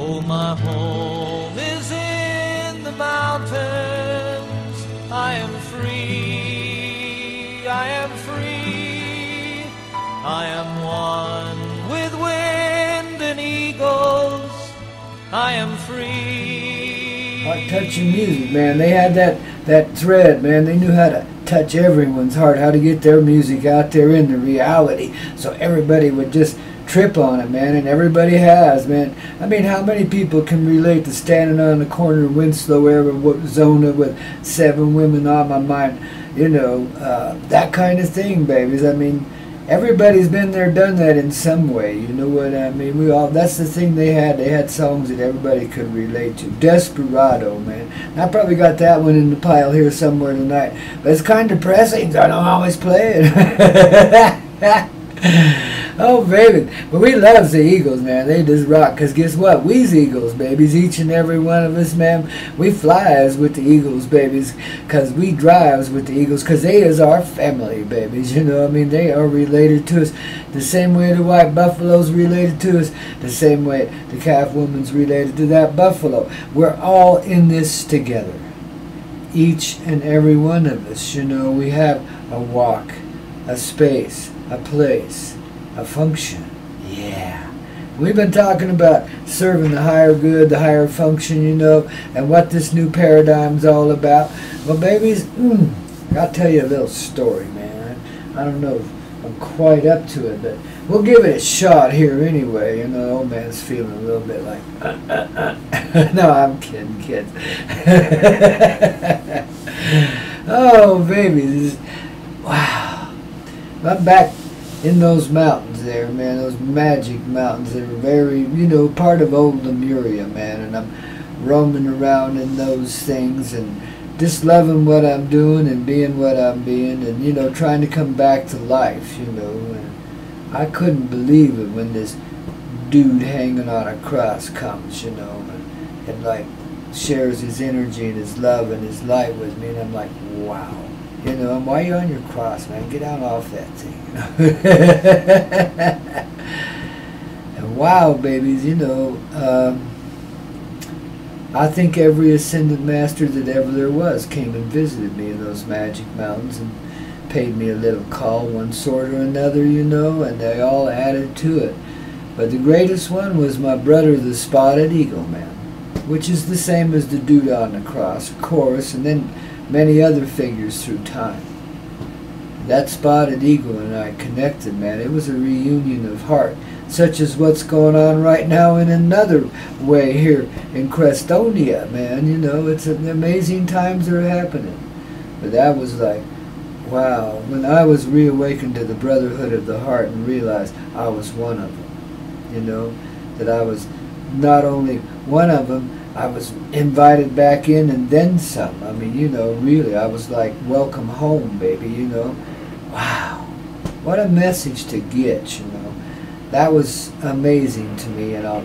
Oh, my home is in the mountains. I am free, I am free. I am one with wind and eagles. I am free. Heart-touching music, man. They had that thread, man. They knew how to touch everyone's heart, how to get their music out there in the reality, so everybody would just trip on it, man. And everybody has, man. I mean, how many people can relate to standing on the corner of Winslow, Arizona, with 7 women on my mind? You know, that kind of thing, babies. I mean, everybody's been there, done that in some way. You know what I mean? We all. That's the thing they had. They had songs that everybody could relate to. Desperado, man. I probably got that one in the pile here somewhere tonight. But it's kind of depressing, so I don't always play it. Oh, baby. But we love the Eagles, man. They just rock. Because guess what? We's Eagles, babies. Each and every one of us, man. We flies with the Eagles, babies. Because we drives with the Eagles. Because they is our family, babies. You know what I mean? They are related to us the same way the white buffalo's related to us. The same way the calf woman's related to that buffalo. We're all in this together. Each and every one of us. You know, we have a walk, a space, a place, a function. Yeah. We've been talking about serving the higher good, the higher function, you know, and what this new paradigm's all about. Well, babies, I'll tell you a little story, man. I don't know if I'm quite up to it, but we'll give it a shot here anyway. You know, the old man's feeling a little bit like, No, I'm kidding, kids. Oh, babies. Wow. I'm back in those mountains there, man, those magic mountains that are very, you know, part of old Lemuria, man, and I'm roaming around in those things and just loving what I'm doing and being what I'm being and, you know, trying to come back to life, you know, and I couldn't believe it when this dude hanging on a cross comes, you know, and like shares his energy and his love and his light with me, and I'm like, wow. You know, why are you on your cross, man? Get out off that thing, you know. And wow, babies, you know, I think every ascended master that ever there was came and visited me in those magic mountains and paid me a little call, one sort or another, you know, and they all added to it. But the greatest one was my brother, the Spotted Eagle, man, which is the same as the dude on the cross, of course, and then many other figures through time. That Spotted Eagle and I connected, man. It was a reunion of heart, such as what's going on right now in another way here in Crestonia, man. You know, it's amazing times that are happening. But that was like, wow, when I was reawakened to the brotherhood of the heart and realized I was one of them, you know, that I was not only one of them, I was invited back in and then some. I mean, you know, really, I was like, welcome home, baby, you know. Wow. What a message to get, you know. That was amazing to me, and I'll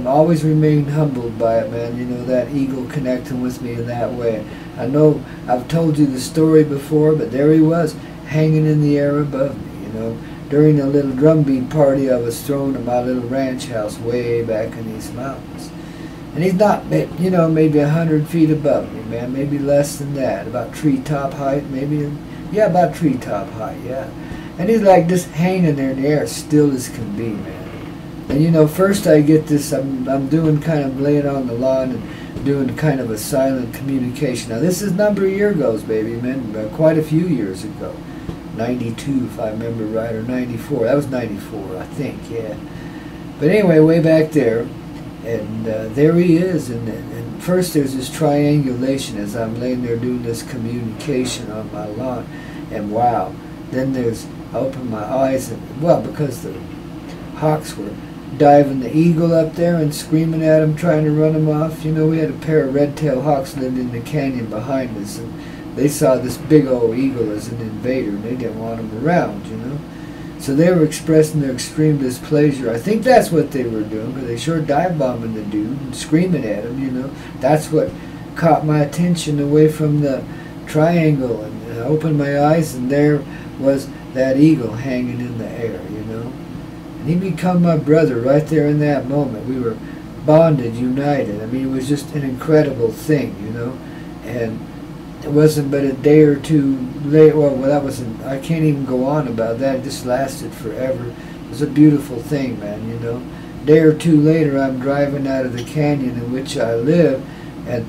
always remain humbled by it, man. You know, that eagle connecting with me in that way. I know I've told you the story before, but there he was, hanging in the air above me, you know, during a little drumbeat party I was throwing at my little ranch house way back in these mountains. And he's not, you know, maybe 100 feet above me, man, maybe less than that, about treetop height, maybe, yeah, about treetop height, yeah. And he's like just hanging there in the air, still as can be, man. And you know, first I get this, I'm doing kind of laying on the lawn and doing kind of a silent communication. Now this is a number of years ago, baby, man, quite a few years ago. 92, if I remember right, or 94. That was 94, I think, yeah. But anyway, way back there. And there he is, and first there's this triangulation as I'm laying there doing this communication on my lawn, and wow, then I open my eyes, and well, because the hawks were diving the eagle up there and screaming at him, trying to run him off. You know, we had a pair of red-tailed hawks living in the canyon behind us, and they saw this big old eagle as an invader, and they didn't want him around, you know. So they were expressing their extreme displeasure. I think that's what they were doing, because they sure dive bombing the dude and screaming at him, you know. That's what caught my attention away from the triangle. And I opened my eyes, and there was that eagle hanging in the air, you know. And he become my brother right there in that moment. We were bonded, united. I mean, it was just an incredible thing, you know. And it wasn't but a day or two later. Well, that wasn't. I can't even go on about that. It just lasted forever. It was a beautiful thing, man. You know. A day or two later, I'm driving out of the canyon in which I live, and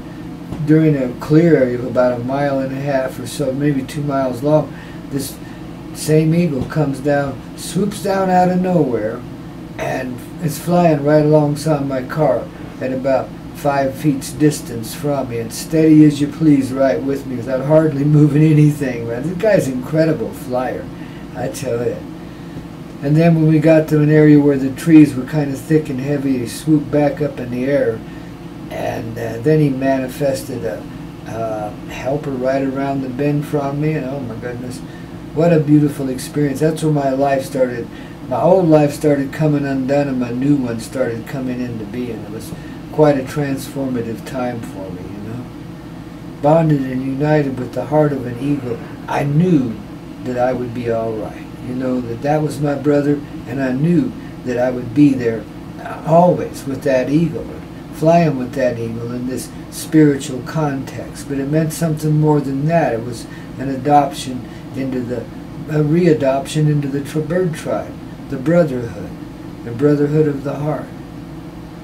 during a clear area of about 1.5 miles or so, maybe 2 miles long, this same eagle comes down, swoops down out of nowhere, and it's flying right alongside my car at about 5 feet's distance from me, and steady as you please right with me without hardly moving anything, man. This guy's an incredible flyer, I tell you. And then when we got to an area where the trees were kind of thick and heavy, he swooped back up in the air, and then he manifested a helper right around the bend from me, and oh my goodness, what a beautiful experience. That's where my life started. My old life started coming undone, and my new one started coming into being. It was quite a transformative time for me, you know. Bonded and united with the heart of an eagle, I knew that I would be all right. You know, that was my brother, and I knew that I would be there always with that eagle, flying with that eagle in this spiritual context. But it meant something more than that. It was an adoption into a readoption into the bird tribe, the brotherhood of the heart.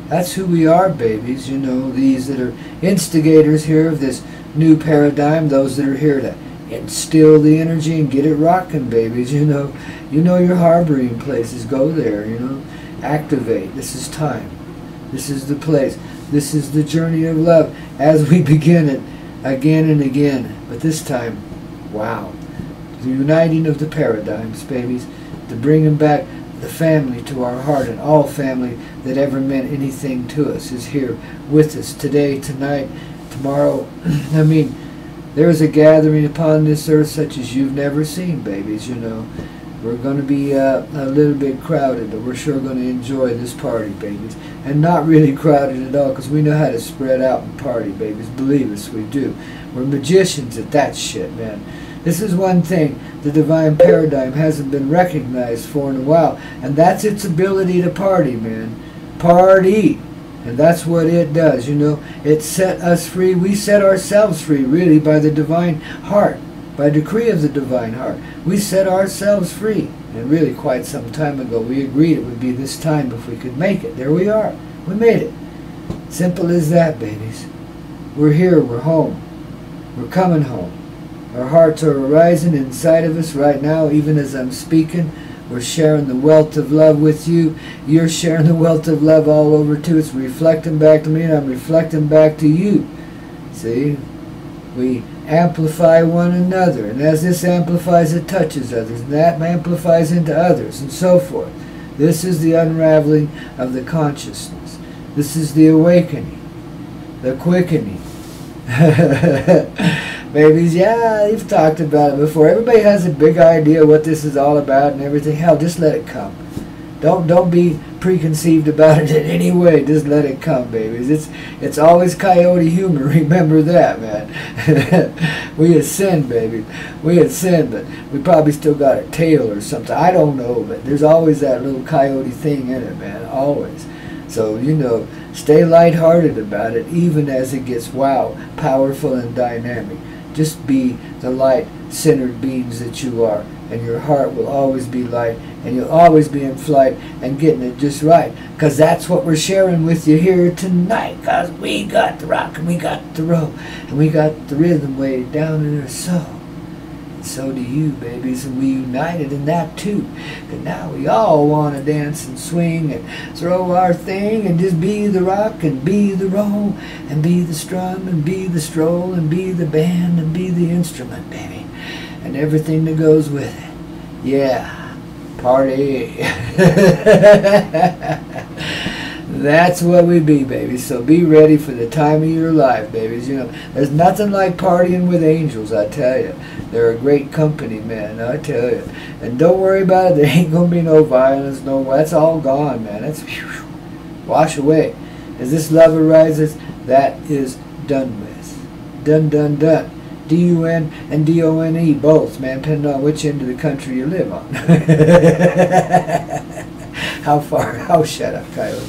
That's who we are, babies, you know, these that are instigators here of this new paradigm, those that are here to instill the energy and get it rocking, babies, you know. You know your harboring places, go there, you know. Activate. This is time. This is the place. This is the journey of love as we begin it again and again. But this time, wow. The uniting of the paradigms, babies, to bringing back the family to our heart, and all family that ever meant anything to us is here with us today, tonight, tomorrow. I mean, there is a gathering upon this earth such as you've never seen, babies, you know. We're going to be a little bit crowded, but we're sure going to enjoy this party, babies. And not really crowded at all, because we know how to spread out and party, babies. Believe us, we do. We're magicians at that shit, man. This is one thing the divine paradigm hasn't been recognized for in a while, and that's its ability to party, man. Party! And that's what it does, you know. It set us free. We set ourselves free, really, by the divine heart. By decree of the divine heart. We set ourselves free. And really, quite some time ago, we agreed it would be this time if we could make it. There we are. We made it. Simple as that, babies. We're here. We're home. We're coming home. Our hearts are arising inside of us right now, even as I'm speaking. We're sharing the wealth of love with you. You're sharing the wealth of love all over too. It's reflecting back to me, and I'm reflecting back to you. See? We amplify one another, and as this amplifies, it touches others, and that amplifies into others, and so forth. This is the unraveling of the consciousness. This is the awakening, the quickening. Babies, yeah, you've talked about it before. Everybody has a big idea what this is all about and everything. Hell, just let it come. Don't be preconceived about it in any way. Just let it come, babies. It's always coyote humor. Remember that, man. We ascend, baby. We ascend, but we probably still got a tail or something. I don't know, but there's always that little coyote thing in it, man. Always. So, you know, stay lighthearted about it, even as it gets, wow, powerful and dynamic. Just be the light-centered beings that you are, and your heart will always be light, and you'll always be in flight and getting it just right, because that's what we're sharing with you here tonight, because we got the rock, and we got the roll, and we got the rhythm way down in our soul. And so do you, babies, and we united in that too. And now we all want to dance and swing and throw our thing and just be the rock and be the roll and be the strum and be the stroll and be the band and be the instrument, baby. And everything that goes with it. Yeah, party. That's what we be, babies. So be ready for the time of your life, babies. You know, there's nothing like partying with angels, I tell you. They're a great company, man, I tell you. And don't worry about it. There ain't going to be no violence, no. That's all gone, man. That's wash away. As this love arises, that is done with. Done, done, done. D-U-N and D-O-N-E, both, man, depending on which end of the country you live on. How far? Oh, shut up, Coyote.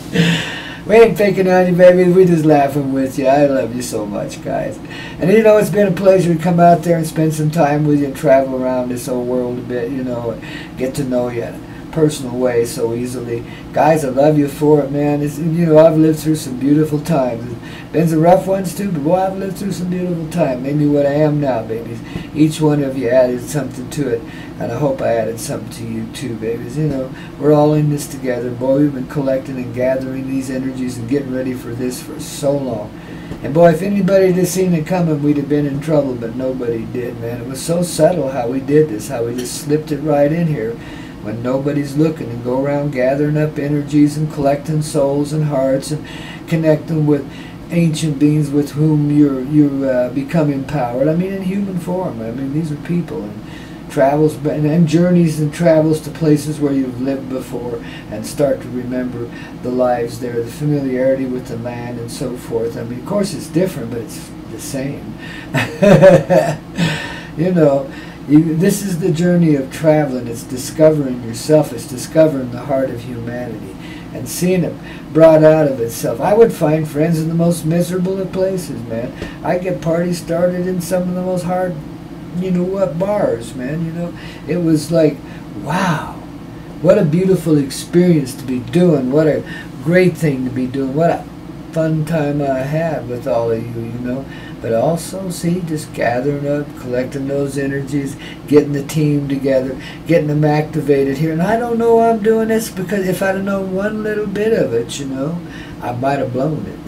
We ain't picking on you, baby. We just laughing with you. I love you so much, guys. And you know, it's been a pleasure to come out there and spend some time with you and travel around this old world a bit, you know, get to know you in a personal way so easily. Guys, I love you for it, man. It's, you know, I've lived through some beautiful times. Been some rough ones too, but boy, I've lived through some beautiful times. Made me what I am now, babies. Each one of you added something to it, and I hope I added something to you too, babies. You know, we're all in this together. Boy, we've been collecting and gathering these energies and getting ready for this for so long. And boy, if anybody had seen it coming, we'd have been in trouble, but nobody did, man. It was so subtle how we did this, how we just slipped it right in here when nobody's looking, and go around gathering up energies and collecting souls and hearts and connecting with ancient beings with whom you're become empowered. I mean, in human form. I mean, these are people, and travels and journeys and travels to places where you've lived before, and start to remember the lives there, the familiarity with the land and so forth. I mean, of course it's different, but it's the same. You know, this is the journey of traveling. It's discovering yourself. It's discovering the heart of humanity and seeing it brought out of itself. I would find friends in the most miserable of places, man. I get parties started in some of the most hard, you know what, bars, man. You know, it was like, wow, what a beautiful experience to be doing. What a great thing to be doing. What a fun time I had with all of you, you know. But also, see, just gathering up, collecting those energies, getting the team together, getting them activated here. And I don't know I'm doing this because if I'd have known one little bit of it, you know, I might have blown it.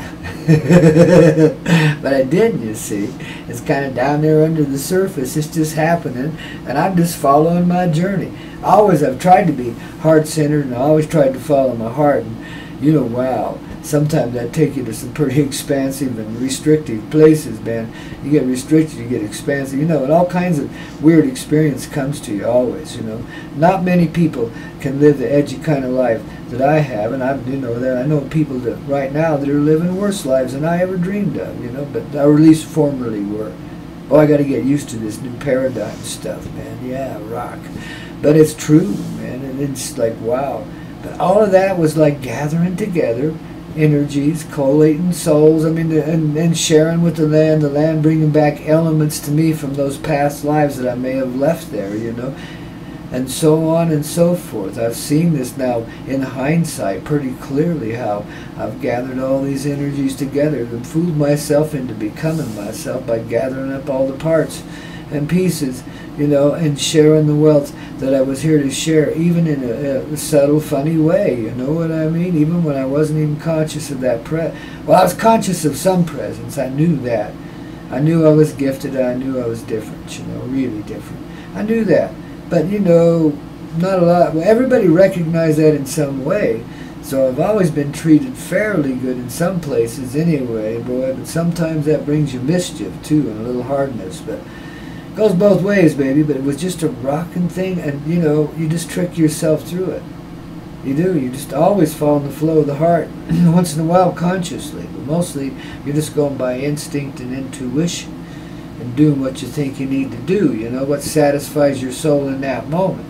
But I didn't, you see. It's kind of down there under the surface. It's just happening, and I'm just following my journey. I've tried to be heart-centered, and I always tried to follow my heart. And, you know, wow. Sometimes that take you to some pretty expansive and restrictive places, man. You get restricted, you get expansive, you know, and all kinds of weird experience comes to you always, you know. Not many people can live the edgy kind of life that I have, and I know people that right now that are living worse lives than I ever dreamed of, you know, but or at least formerly were. Oh, I got to get used to this new paradigm stuff, man. Yeah, rock. But it's true, man, and it's like, wow. But all of that was like gathering together energies, collating souls, I mean, and sharing with the land bringing back elements to me from those past lives that I may have left there, you know, and so on and so forth. I've seen this now in hindsight pretty clearly, how I've gathered all these energies together and fooled myself into becoming myself by gathering up all the parts and pieces, you know, and sharing the wealth that I was here to share, even in a subtle, funny way, you know what I mean? Even when I wasn't even conscious of that well, I was conscious of some presence. I knew that. I knew I was gifted. I knew I was different, you know, really different. I knew that. But, you know, not a lot. Well, everybody recognized that in some way. So I've always been treated fairly good in some places anyway, boy, but sometimes that brings you mischief, too, and a little hardness, but goes both ways, baby. But it was just a rocking thing, and you know, you just trick yourself through it. You do. You just always follow the flow of the heart, once in a while consciously, but mostly you're just going by instinct and intuition and doing what you think you need to do, you know, what satisfies your soul in that moment.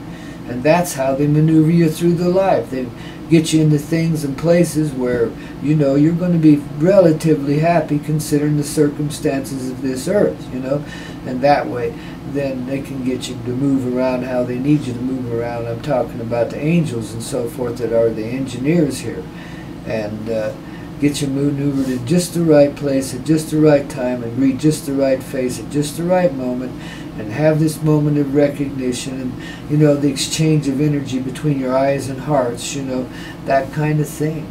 And that's how they maneuver you through the life. They get you into things and places where, you know, you're going to be relatively happy considering the circumstances of this earth, you know. And that way, then they can get you to move around how they need you to move around. I'm talking about the angels and so forth that are the engineers here. And get you maneuvered in just the right place at just the right time and read just the right face at just the right moment and have this moment of recognition and, you know, the exchange of energy between your eyes and hearts, you know, that kind of thing.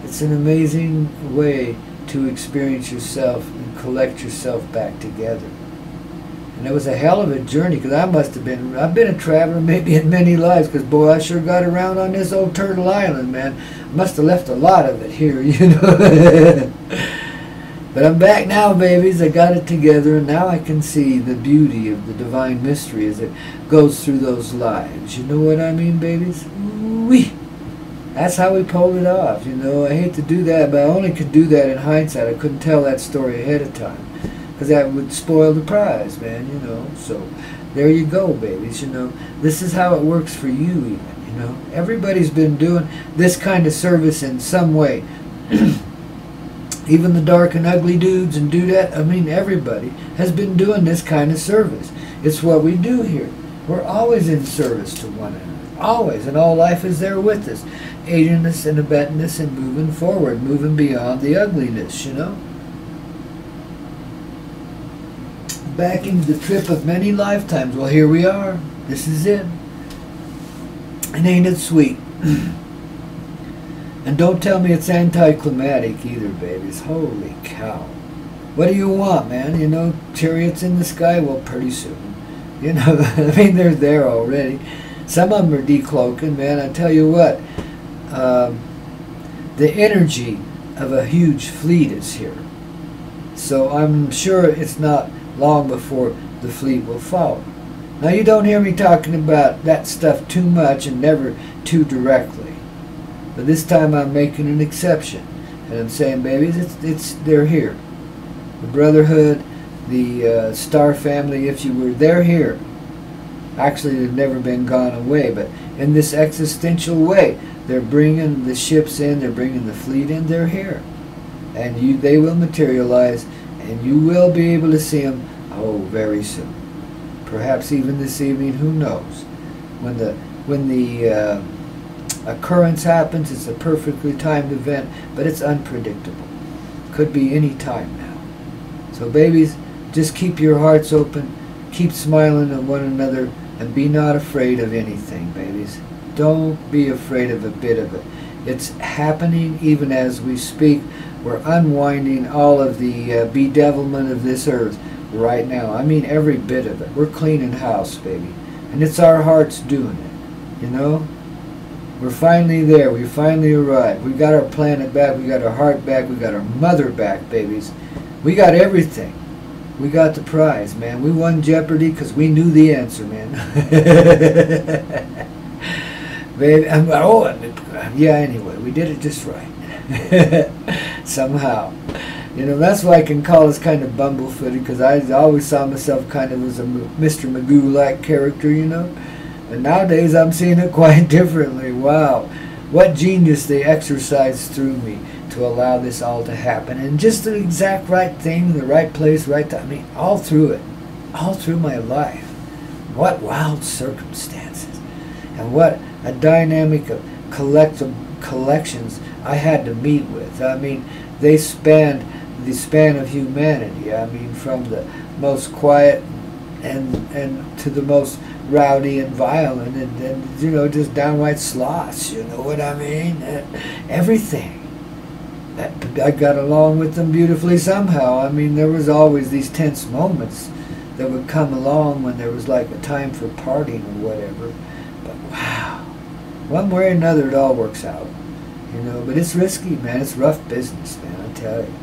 It's an amazing way to experience yourself and collect yourself back together. And it was a hell of a journey, because I've been a traveler maybe in many lives, because boy, I sure got around on this old Turtle Island, man. I must have left a lot of it here, you know. But I'm back now, babies. I got it together, and now I can see the beauty of the divine mystery as it goes through those lives. You know what I mean, babies? Ooh-wee. That's how we pulled it off, you know. I hate to do that, but I only could do that in hindsight. I couldn't tell that story ahead of time, because that would spoil the prize, man, you know. So there you go, babies, you know. This is how it works for you, even, you You know, everybody's been doing this kind of service in some way. Even the dark and ugly dudes and dudette, I mean, everybody has been doing this kind of service. It's what we do here. We're always in service to one another. Always. And all life is there with us. Aiding us and abetting us and moving forward. Moving beyond the ugliness, you know. Backing the trip of many lifetimes. Well, here we are. This is it. And ain't it sweet? And don't tell me it's anticlimactic either, babies. Holy cow. What do you want, man? You know, chariots in the sky? Well, pretty soon. You know, I mean, they're there already. Some of them are decloaking, man. I tell you what, the energy of a huge fleet is here. So I'm sure it's not long before the fleet will follow. Now, you don't hear me talking about that stuff too much and never too directly. But this time I'm making an exception. And I'm saying, babies, they're here. The Brotherhood, the Star Family, if you were, they're here. Actually, they've never been gone away, but in this existential way, they're bringing the ships in, they're bringing the fleet in, they're here. And they will materialize, and you will be able to see them, oh, very soon. Perhaps even this evening, who knows? When the occurrence happens, it's a perfectly timed event, but it's unpredictable. Could be any time now. So babies, just keep your hearts open, keep smiling at one another, and be not afraid of anything, babies. Don't be afraid of a bit of it. It's happening even as we speak. We're unwinding all of the bedevilment of this earth right now. I mean every bit of it. We're cleaning house, baby. And it's our hearts doing it, you know? We're finally there. We finally arrived. We got our planet back. We got our heart back. We got our mother back, babies. We got everything. We got the prize, man. We won Jeopardy because we knew the answer, man. Baby, yeah, anyway, we did it just right. Somehow. You know, that's why I can call us kind of bumblefoot, because I always saw myself kind of as a Mr. Magoo-like character, you know. And nowadays I'm seeing it quite differently. Wow. What genius they exercised through me to allow this all to happen. And just the exact right thing, the right place, right time. I mean, all through it. All through my life. What wild circumstances. And what a dynamic of collections I had to meet with. I mean, they spanned the span of humanity. I mean, from the most quiet and to the most rowdy and violent and you know, just downright sloths, you know what I mean? Everything. I got along with them beautifully somehow. I mean, there was always these tense moments that would come along when there was like a time for partying or whatever. But wow, one way or another it all works out, you know. But it's risky, man. It's rough business, man, I tell you.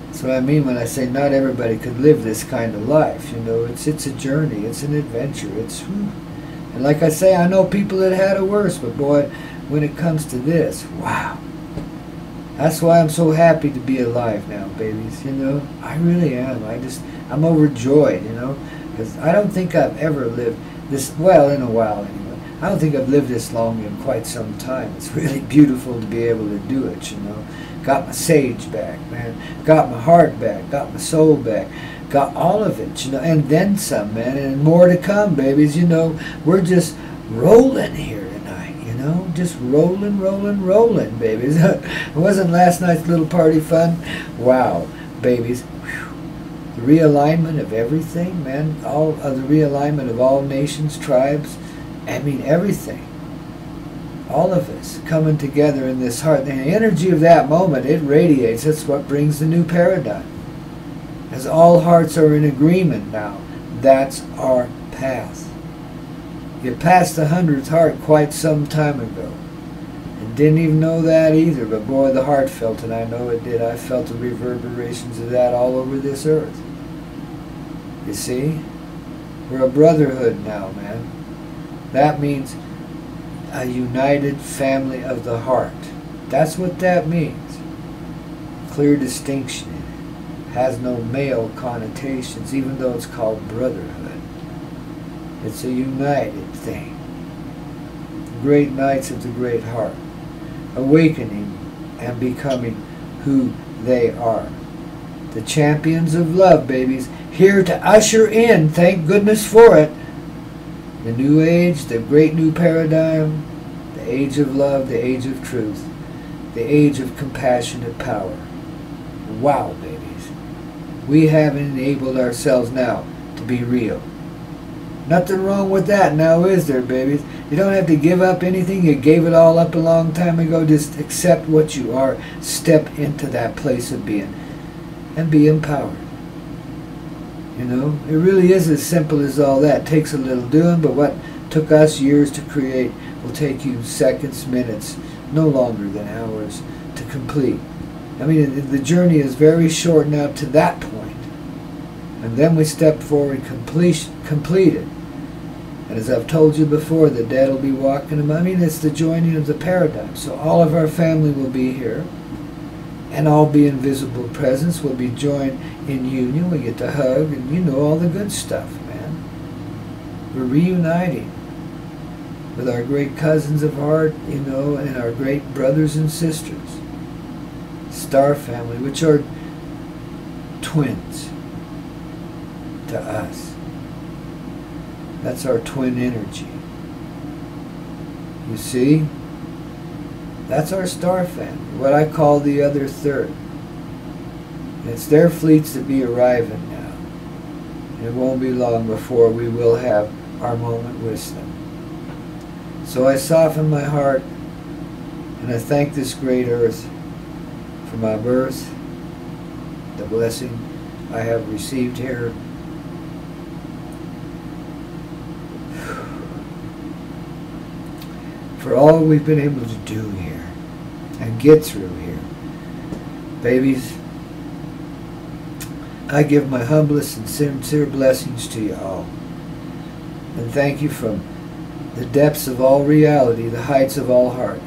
That's what I mean when I say not everybody could live this kind of life, you know. It's a journey, it's an adventure, and like I say, I know people that had it worse, but boy, when it comes to this, wow. That's why I'm so happy to be alive now, babies, you know. I really am. I'm overjoyed, you know, because I don't think I've ever lived this, well, in a while anyway. I don't think I've lived this long in quite some time. It's really beautiful to be able to do it, you know. Got my sage back, man. Got my heart back. Got my soul back. Got all of it, you know, and then some, man, and more to come, babies. You know, we're just rolling here tonight, you know, just rolling, babies. It wasn't last night's little party fun? Wow, babies. Whew. The realignment of everything, man. All of the realignment of all nations, tribes. I mean, everything. All of us coming together in this heart. The energy of that moment, it radiates. That's what brings the new paradigm. As all hearts are in agreement now, that's our path. You passed the 100th heart quite some time ago. And didn't even know that either, but boy, the heart felt it. I know it did. I felt the reverberations of that all over this earth. You see? We're a brotherhood now, man. That means a united family of the heart. That's what that means. Clear distinction in it. Has no male connotations, even though it's called brotherhood. It's a united thing. great knights of the great heart, awakening and becoming who they are. The champions of love, babies, here to usher in, thank goodness for it, the new age, the great new paradigm, the age of love, the age of truth, the age of compassionate power. Wow, babies. We have enabled ourselves now to be real. Nothing wrong with that now, is there, babies? You don't have to give up anything. You gave it all up a long time ago. Just accept what you are. Step into that place of being and be empowered. You know, it really is as simple as all that. It takes a little doing, but what took us years to create will take you seconds, minutes, no longer than hours to complete. I mean, the journey is very short now to that point. And then we step forward, complete it. And as I've told you before, the dead will be walking. I mean, it's the joining of the paradigm. So all of our family will be here. And all be in visible presence. We'll be joined in union. We get to hug and, you know, all the good stuff, man. We're reuniting with our great cousins of heart, you know, and our great brothers and sisters. Star family, which are twins to us. That's our twin energy. You see? That's our star family, what I call the other third. And it's their fleets that be arriving now. And it won't be long before we will have our moment with them. So I soften my heart and I thank this great earth for my birth, the blessing I have received here. For all we've been able to do here and get through here. Babies, I give my humblest and sincere blessings to you all. And thank you from the depths of all reality, the heights of all heart,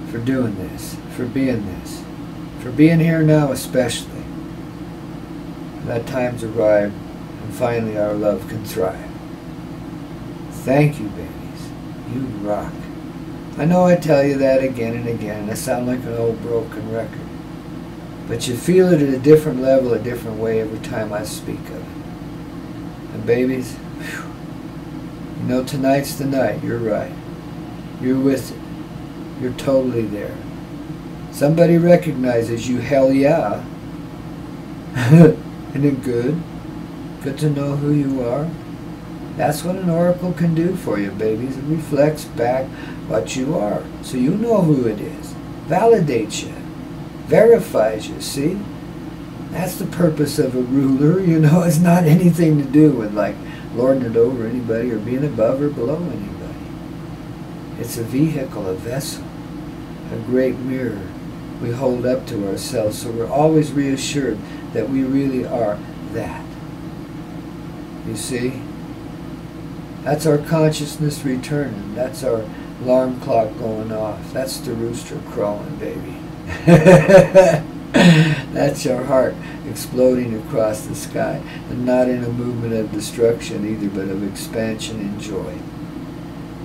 for doing this, for being here now especially. That time's arrived and finally our love can thrive. Thank you, babies. You rock. I know I tell you that again and again, and I sound like an old broken record. But you feel it at a different level, a different way every time I speak of it. And babies, whew, you know tonight's the night, you're right. You're with it. You're totally there. Somebody recognizes you, hell yeah. Isn't it good? Good to know who you are. That's what an oracle can do for you, babies. It reflects back what you are. So you know who it is. Validates you. Verifies you, see? That's the purpose of a ruler, you know. It's not anything to do with like lording it over anybody or being above or below anybody. It's a vehicle, a vessel, a great mirror we hold up to ourselves, so we're always reassured that we really are that. You see? That's our consciousness returning. That's our alarm clock going off. That's the rooster crowing, baby. That's your heart exploding across the sky, and not in a movement of destruction either, but of expansion and joy.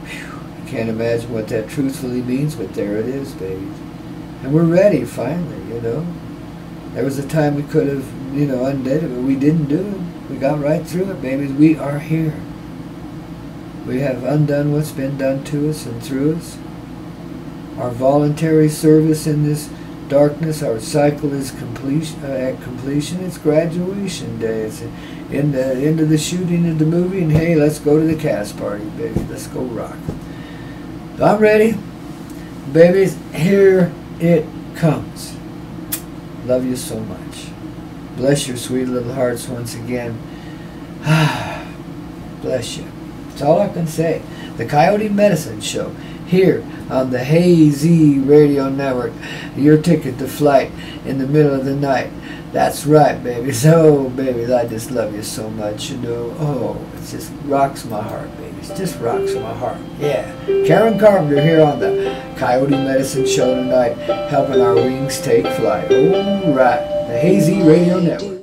Whew. I can't imagine what that truthfully means, but there it is, baby. And we're ready, finally, you know. There was a time we could have, you know, undid it, but we didn't do it. We got right through it, babies. We are here. We have undone what's been done to us and through us. Our voluntary service in this darkness, our cycle is at completion. It's graduation day. It's in the end of the shooting of the movie, and hey, let's go to the cast party, baby. Let's go rock. I'm ready. Babies, here it comes. Love you so much. Bless your sweet little hearts once again. Bless you. That's all I can say. The Coyote Medicine Show, here on the Hazy Radio Network. Your ticket to flight in the middle of the night. That's right, babies. Oh, babies, I just love you so much, you know. Oh, it just rocks my heart, babies. Just rocks my heart. Yeah. Karen Carpenter here on the Coyote Medicine Show tonight, helping our wings take flight. All right. The Hazy Radio Network.